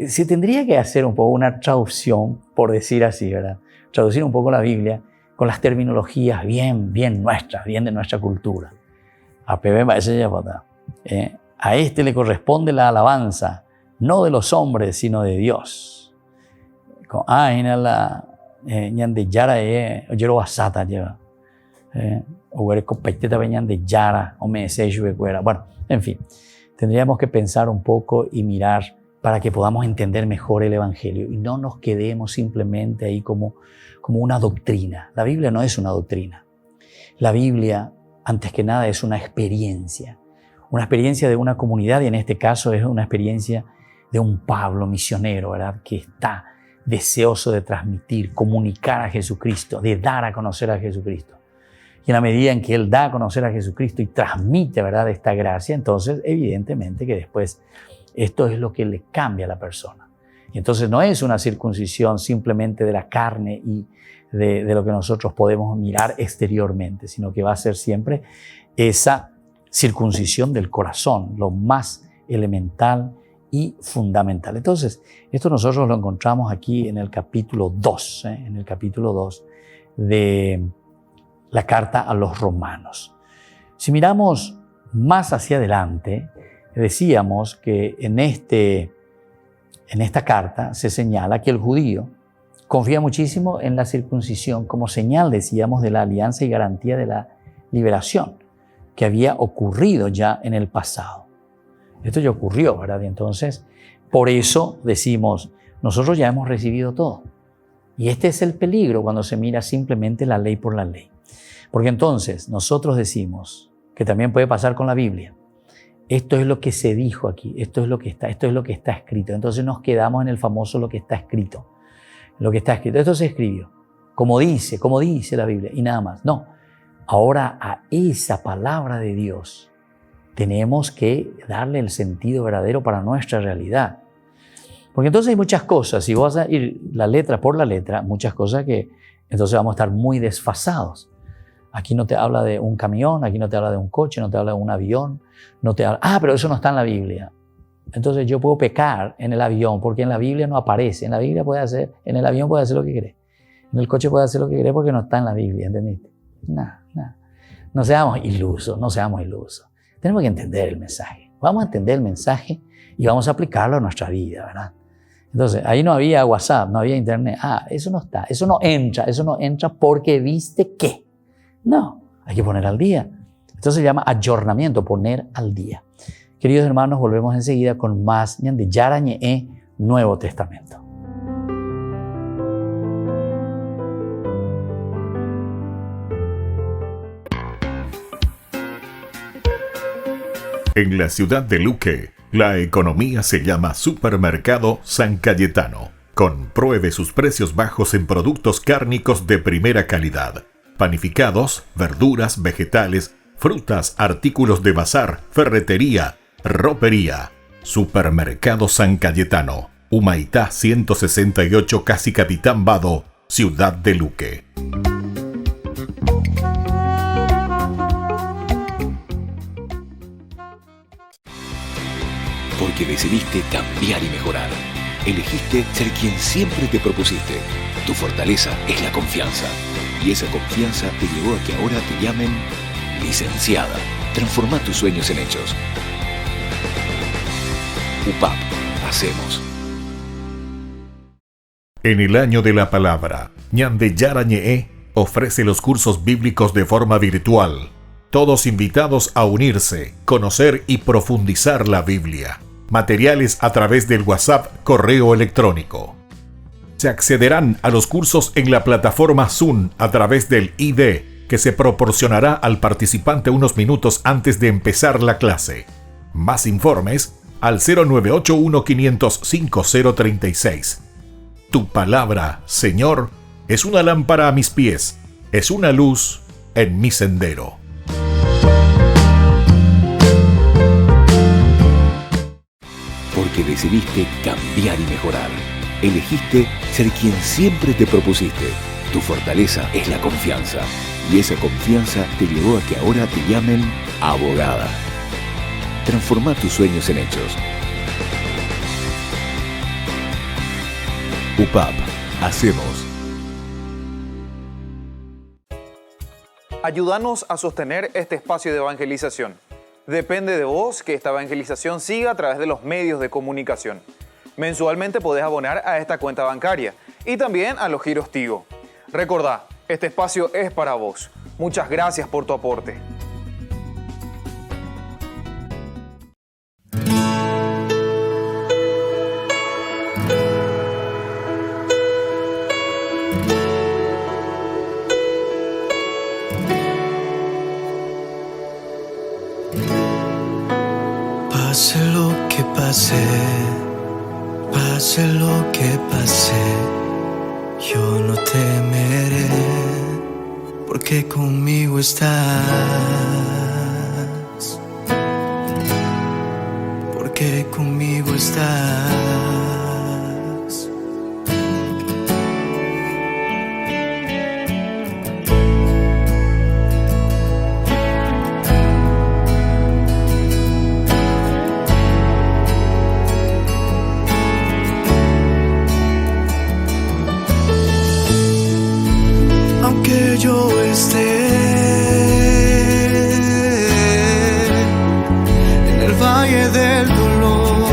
se tendría que hacer un poco una traducción, por decir así, ¿verdad? Traducir un poco la Biblia con las terminologías bien nuestras, bien de nuestra cultura. A este le corresponde la alabanza, no de los hombres, sino de Dios. Bueno, en fin, tendríamos que pensar un poco y mirar para que podamos entender mejor el Evangelio y no nos quedemos simplemente ahí como una doctrina. La Biblia no es una doctrina. La Biblia, antes que nada, es una experiencia de una comunidad, y en este caso es una experiencia de un Pablo misionero, ¿verdad? Que está deseoso de transmitir, comunicar a Jesucristo, de dar a conocer a Jesucristo. Y en la medida en que él da a conocer a Jesucristo y transmite, ¿verdad?, esta gracia, entonces evidentemente que después esto es lo que le cambia a la persona. Y entonces no es una circuncisión simplemente de la carne y de lo que nosotros podemos mirar exteriormente, sino que va a ser siempre esa circuncisión del corazón, lo más elemental y fundamental. Entonces, esto nosotros lo encontramos aquí en el capítulo 2, en el capítulo 2 de la carta a los romanos. Si miramos más hacia adelante, decíamos que en esta carta se señala que el judío confía muchísimo en la circuncisión como señal, decíamos, de la alianza y garantía de la liberación que había ocurrido ya en el pasado. Esto ya ocurrió, ¿verdad? Y entonces, por eso decimos, nosotros ya hemos recibido todo. Y este es el peligro cuando se mira simplemente la ley por la ley. Porque entonces nosotros decimos, que también puede pasar con la Biblia, esto es lo que se dijo aquí, esto es lo que está escrito. Entonces nos quedamos en el famoso lo que está escrito. Lo que está escrito, esto se escribió, como dice la Biblia, y nada más. No, ahora a esa palabra de Dios tenemos que darle el sentido verdadero para nuestra realidad. Porque entonces hay muchas cosas, si vos vas a ir la letra por la letra, muchas cosas que entonces vamos a estar muy desfasados. Aquí no te habla de un camión, aquí no te habla de un coche, no te habla de un avión, no te habla, pero eso no está en la Biblia. Entonces yo puedo pecar en el avión porque en la Biblia no aparece. En la Biblia en el avión puede hacer lo que quiere. En el coche puede hacer lo que quiere porque no está en la Biblia, ¿entendiste? No seamos ilusos. Tenemos que entender el mensaje. Vamos a entender el mensaje y vamos a aplicarlo a nuestra vida, ¿verdad? Entonces, ahí no había WhatsApp, no había internet. Eso no está, eso no entra porque viste que. No, hay que poner al día. Entonces se llama ayornamiento, poner al día. Queridos hermanos, volvemos enseguida con más de Yarañe Nuevo Testamento. En la ciudad de Luque, la economía se llama Supermercado San Cayetano. Compruebe sus precios bajos en productos cárnicos de primera calidad. Panificados, verduras, vegetales, frutas, artículos de bazar, ferretería, ropería. Supermercado San Cayetano, Humaitá 168, Casi Capitán Vado, ciudad de Luque. Porque decidiste cambiar y mejorar. Elegiste ser quien siempre te propusiste. Tu fortaleza es la confianza. Y esa confianza te llevó a que ahora te llamen licenciada. Transforma tus sueños en hechos. UPAP, hacemos. En el año de la palabra, Ñande Yarañe ofrece los cursos bíblicos de forma virtual. Todos invitados a unirse, conocer y profundizar la Biblia. Materiales a través del WhatsApp, correo electrónico. Se accederán a los cursos en la plataforma Zoom a través del ID, que se proporcionará al participante unos minutos antes de empezar la clase. Más informes al 0981-500-5036. Tu palabra, Señor, es una lámpara a mis pies, es una luz en mi sendero. Porque decidiste cambiar y mejorar. Elegiste ser quien siempre te propusiste. Tu fortaleza es la confianza. Y esa confianza te llevó a que ahora te llamen abogada. Transforma tus sueños en hechos. UPAP, hacemos. Ayúdanos a sostener este espacio de evangelización. Depende de vos que esta evangelización siga a través de los medios de comunicación. Mensualmente podés abonar a esta cuenta bancaria y también a los giros Tigo. Recordá, este espacio es para vos. Muchas gracias por tu aporte. Pase lo que pase, pase lo que pase, yo no temeré, porque conmigo estás, porque conmigo estás. del dolor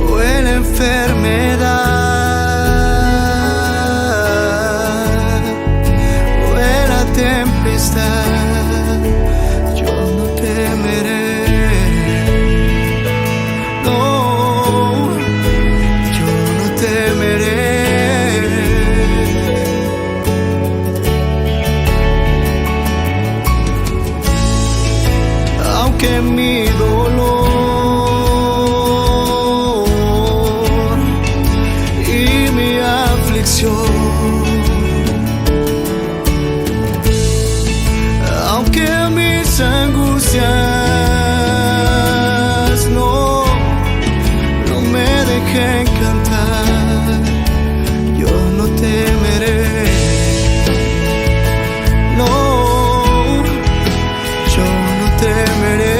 o en la enfermedad o en la tempestad, yo no temeré. No, yo no temeré. Aunque mi dolor y mi aflicción, aunque mis angustias no me dejen cantar, yo no temeré. No, yo no temeré,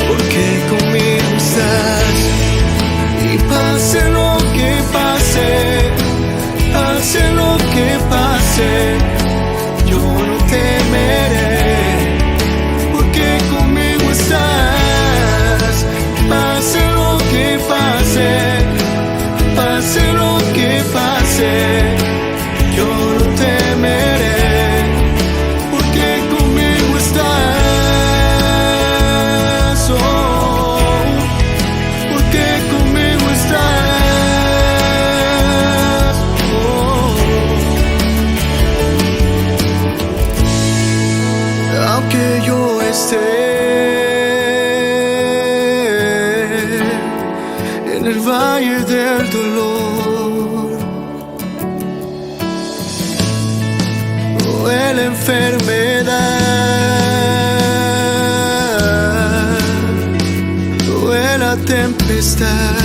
porque conmigo estás. Y pase lo que pase, pase lo que pase, yo no temeré, porque conmigo estás. Pase lo que pase, pase lo que pase, yo no temeré, porque conmigo estás. Oh, porque conmigo estás. Oh, aunque yo esté en el valle del dolor o en la enfermedad o en la tempestad,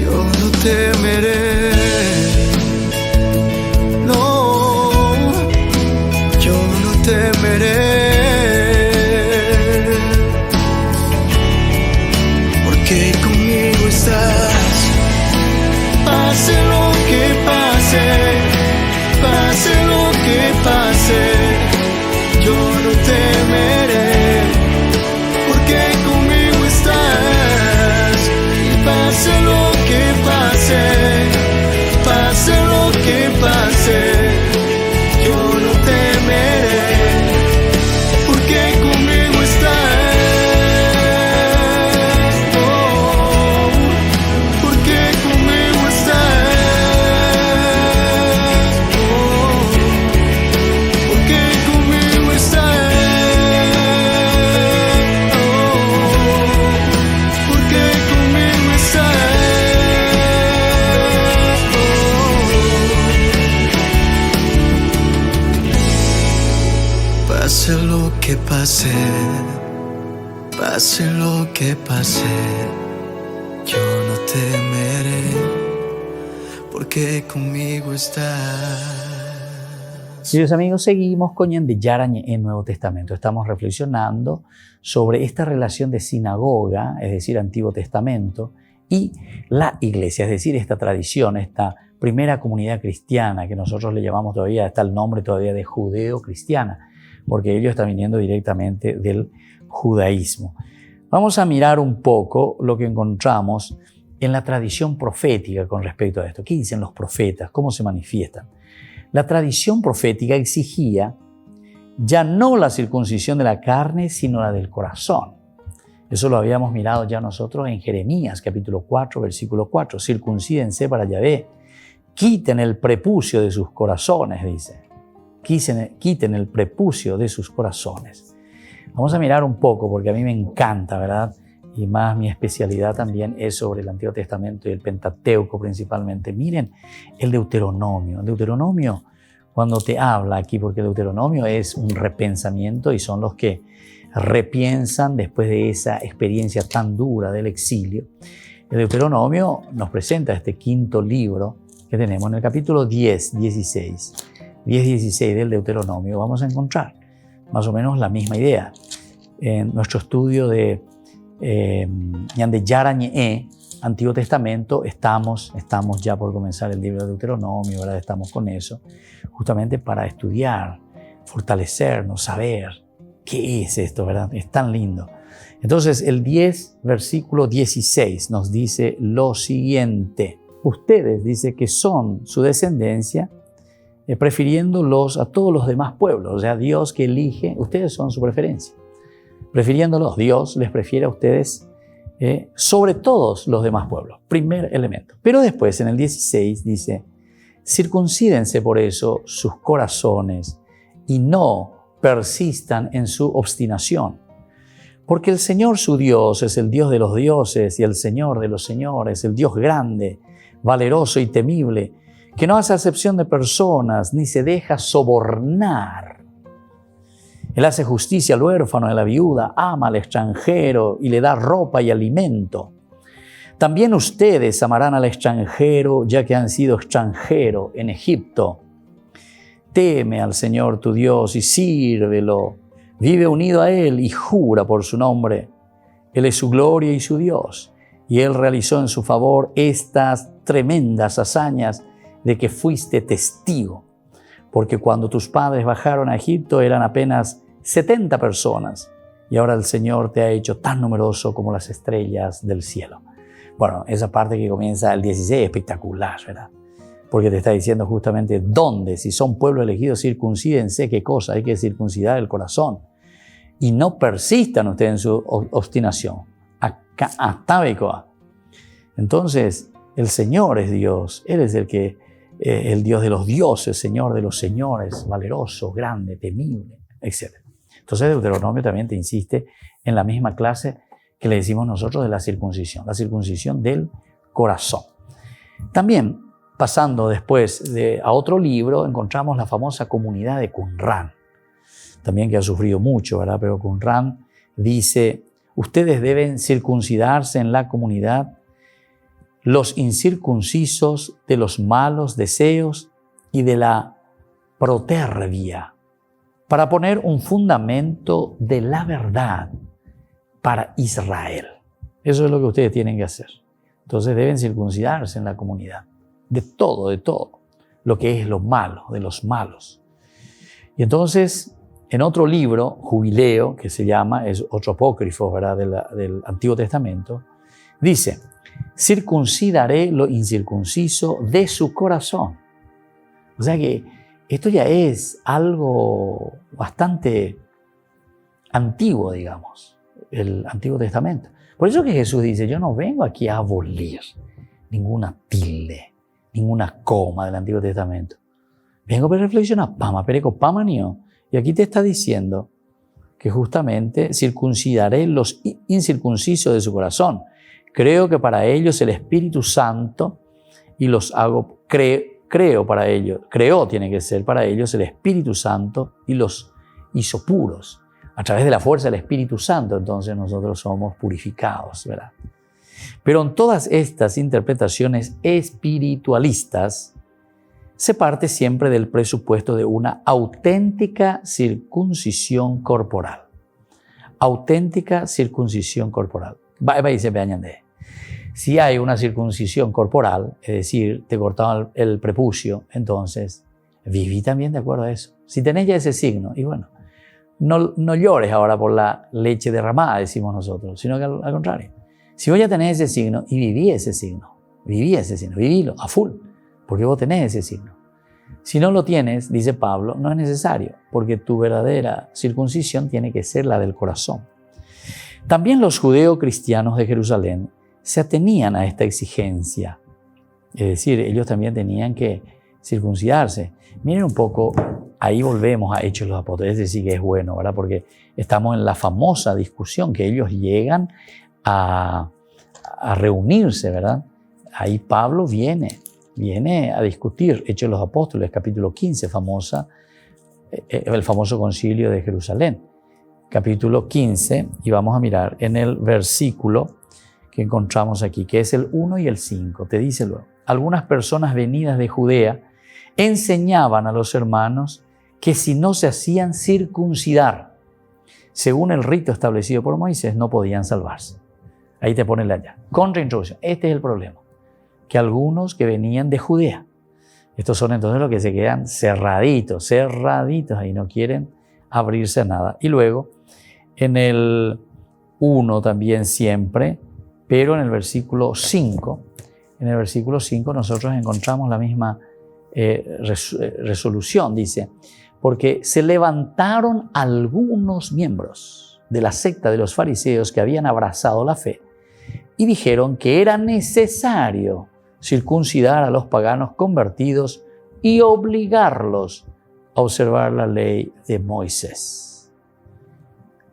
yo no temeré. No, yo no temeré, porque conmigo estás. Pase lo que pase, pase lo que pase, yo no temeré, porque conmigo estás. Y pase lo que pase, pase lo que pase, yo no temeré, porque conmigo estás. Oh, porque conmigo estás. Oh, porque conmigo estás. Oh, porque conmigo estás. Oh, pase lo que pase, pase lo que pase, yo no temeré, porque conmigo estás. Queridos amigos, seguimos con Yarañe en Nuevo Testamento. Estamos reflexionando sobre esta relación de sinagoga, es decir, Antiguo Testamento, y la iglesia, es decir, esta tradición, esta primera comunidad cristiana que nosotros le llamamos todavía, está el nombre todavía de judeo-cristiana, porque ello está viniendo directamente del judaísmo. Vamos a mirar un poco lo que encontramos en la tradición profética con respecto a esto. ¿Qué dicen los profetas? ¿Cómo se manifiestan? La tradición profética exigía ya no la circuncisión de la carne, sino la del corazón. Eso lo habíamos mirado ya nosotros en Jeremías, capítulo 4, versículo 4. Circuncídense para Yahvé, quiten el prepucio de sus corazones, dice. Quiten el prepucio de sus corazones. Vamos a mirar un poco, porque a mí me encanta, ¿verdad? Y más mi especialidad también es sobre el Antiguo Testamento y el Pentateuco principalmente. Miren el Deuteronomio. El Deuteronomio, cuando te habla aquí, porque el Deuteronomio es un repensamiento y son los que repiensan después de esa experiencia tan dura del exilio. El Deuteronomio nos presenta este quinto libro que tenemos en el capítulo 10-16 del Deuteronomio. Vamos a encontrar más o menos la misma idea. En nuestro estudio de ñande Yarañe, Antiguo Testamento, estamos ya por comenzar el libro de Deuteronomio, ¿verdad? Estamos con eso, justamente para estudiar, fortalecernos, saber qué es esto, ¿verdad? Es tan lindo. Entonces, el 10, versículo 16 nos dice lo siguiente. Ustedes, dice, que son su descendencia, prefiriéndolos a todos los demás pueblos. O sea, Dios que elige, ustedes son su preferencia. Prefiriéndolos, Dios les prefiere a ustedes sobre todos los demás pueblos. Primer elemento. Pero después, en el 16, dice, circuncídense por eso sus corazones y no persistan en su obstinación. Porque el Señor su Dios es el Dios de los dioses y el Señor de los señores, el Dios grande, valeroso y temible, que no hace acepción de personas ni se deja sobornar. Él hace justicia al huérfano y a la viuda, ama al extranjero y le da ropa y alimento. También ustedes amarán al extranjero, ya que han sido extranjero en Egipto. Teme al Señor tu Dios y sírvelo. Vive unido a Él y jura por su nombre. Él es su gloria y su Dios. Y Él realizó en su favor estas tremendas hazañas de que fuiste testigo. Porque cuando tus padres bajaron a Egipto eran apenas 70 personas. Y ahora el Señor te ha hecho tan numeroso como las estrellas del cielo. Bueno, esa parte que comienza el 16 es espectacular, ¿verdad? Porque te está diciendo justamente dónde, si son pueblo elegido, circuncídense, qué cosa, hay que circuncidar el corazón. Y no persistan ustedes en su obstinación. Entonces, el Señor es Dios, Él es el Dios de los dioses, Señor de los señores, valeroso, grande, temible, etc. Entonces, Deuteronomio también te insiste en la misma clase que le decimos nosotros de la circuncisión del corazón. También, pasando después a otro libro, encontramos la famosa comunidad de Qumran, también que ha sufrido mucho, ¿verdad? Pero Qumran dice, ustedes deben circuncidarse en la comunidad los incircuncisos de los malos deseos y de la protervia, para poner un fundamento de la verdad para Israel. Eso es lo que ustedes tienen que hacer. Entonces deben circuncidarse en la comunidad. De todo, lo que es lo malo, de los malos. Y entonces, en otro libro, Jubileo, que se llama, es otro apócrifo, ¿verdad? del Antiguo Testamento, dice, circuncidaré lo incircunciso de su corazón. O sea que esto ya es algo bastante antiguo, digamos, el Antiguo Testamento. Por eso que Jesús dice, yo no vengo aquí a abolir ninguna tilde, ninguna coma del Antiguo Testamento. Vengo a reflexionar, pama, pereco, pama, nio. Y aquí te está diciendo que justamente circuncidaré los incircuncisos de su corazón. Creo que para ellos el Espíritu Santo y los hago, creo para ellos, tiene que ser para ellos el Espíritu Santo y los hizo puros. A través de la fuerza del Espíritu Santo, entonces nosotros somos purificados, ¿verdad? Pero en todas estas interpretaciones espiritualistas se parte siempre del presupuesto de una auténtica circuncisión corporal. Auténtica circuncisión corporal. Si hay una circuncisión corporal, es decir, te cortaban el prepucio, entonces viví también de acuerdo a eso. Si tenés ya ese signo, y bueno, no llores ahora por la leche derramada, decimos nosotros, sino que al contrario. Si vos ya tenés ese signo y viví ese signo, vivilo a full, porque vos tenés ese signo. Si no lo tienes, dice Pablo, no es necesario, porque tu verdadera circuncisión tiene que ser la del corazón. También los judeocristianos de Jerusalén se atenían a esta exigencia, es decir, ellos también tenían que circuncidarse. Miren un poco, ahí volvemos a Hechos de los Apóstoles, es decir, que es bueno, ¿verdad? Porque estamos en la famosa discusión que ellos llegan a reunirse, ¿verdad? Ahí Pablo viene a discutir, Hechos de los Apóstoles, capítulo 15, el famoso concilio de Jerusalén. Capítulo 15, y vamos a mirar en el versículo que encontramos aquí, que es el 1 y el 5. Te dice luego, algunas personas venidas de Judea enseñaban a los hermanos que si no se hacían circuncidar, según el rito establecido por Moisés, no podían salvarse. Ahí te pone la ya. Contraintroducción. Este es el problema. Que algunos que venían de Judea, estos son entonces los que se quedan cerraditos ahí, no quieren abrirse a nada. Y luego, en el 1 también siempre, pero en el versículo 5, nosotros encontramos la misma resolución, dice, porque se levantaron algunos miembros de la secta de los fariseos que habían abrazado la fe y dijeron que era necesario circuncidar a los paganos convertidos y obligarlos a observar la ley de Moisés.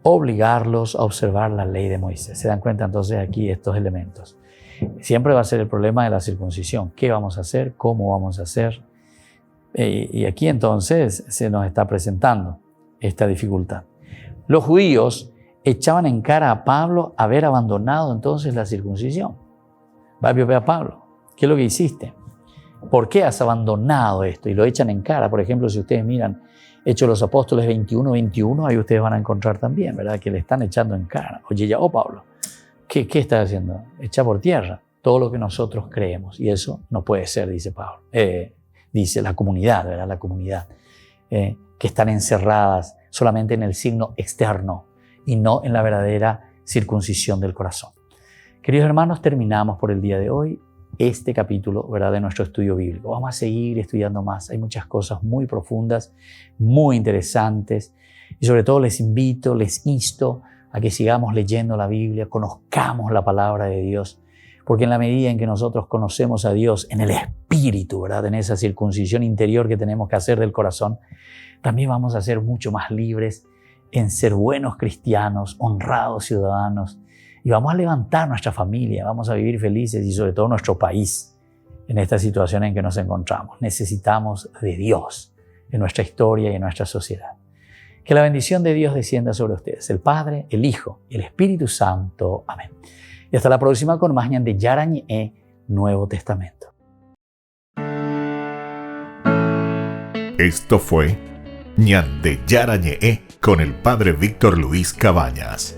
Obligarlos a observar la ley de Moisés. ¿Se dan cuenta entonces aquí estos elementos? Siempre va a ser el problema de la circuncisión. ¿Qué vamos a hacer? ¿Cómo vamos a hacer? Y aquí entonces se nos está presentando esta dificultad. Los judíos echaban en cara a Pablo haber abandonado entonces la circuncisión. Va a Pablo, ¿qué es lo que hiciste? ¿Por qué has abandonado esto? Y lo echan en cara. Por ejemplo, si ustedes miran Hechos de los Apóstoles 21, ahí ustedes van a encontrar también, ¿verdad? Que le están echando en cara. Oye, ya, Pablo, ¿qué estás haciendo? Echa por tierra todo lo que nosotros creemos. Y eso no puede ser, dice Pablo. Dice la comunidad, ¿verdad? La comunidad. Que están encerradas solamente en el signo externo y no en la verdadera circuncisión del corazón. Queridos hermanos, terminamos por el día de hoy este capítulo, ¿verdad?, de nuestro estudio bíblico. Vamos a seguir estudiando más. Hay muchas cosas muy profundas, muy interesantes y sobre todo les insto a que sigamos leyendo la Biblia, conozcamos la palabra de Dios, porque en la medida en que nosotros conocemos a Dios en el Espíritu, ¿verdad?, en esa circuncisión interior que tenemos que hacer del corazón, también vamos a ser mucho más libres en ser buenos cristianos, honrados ciudadanos, y vamos a levantar nuestra familia, vamos a vivir felices y sobre todo nuestro país en esta situación en que nos encontramos. Necesitamos de Dios en nuestra historia y en nuestra sociedad. Que la bendición de Dios descienda sobre ustedes, el Padre, el Hijo y el Espíritu Santo. Amén. Y hasta la próxima con más ñan de Yarañé, Nuevo Testamento. Esto fue ñan de Yarañé con el Padre Víctor Luis Cabañas.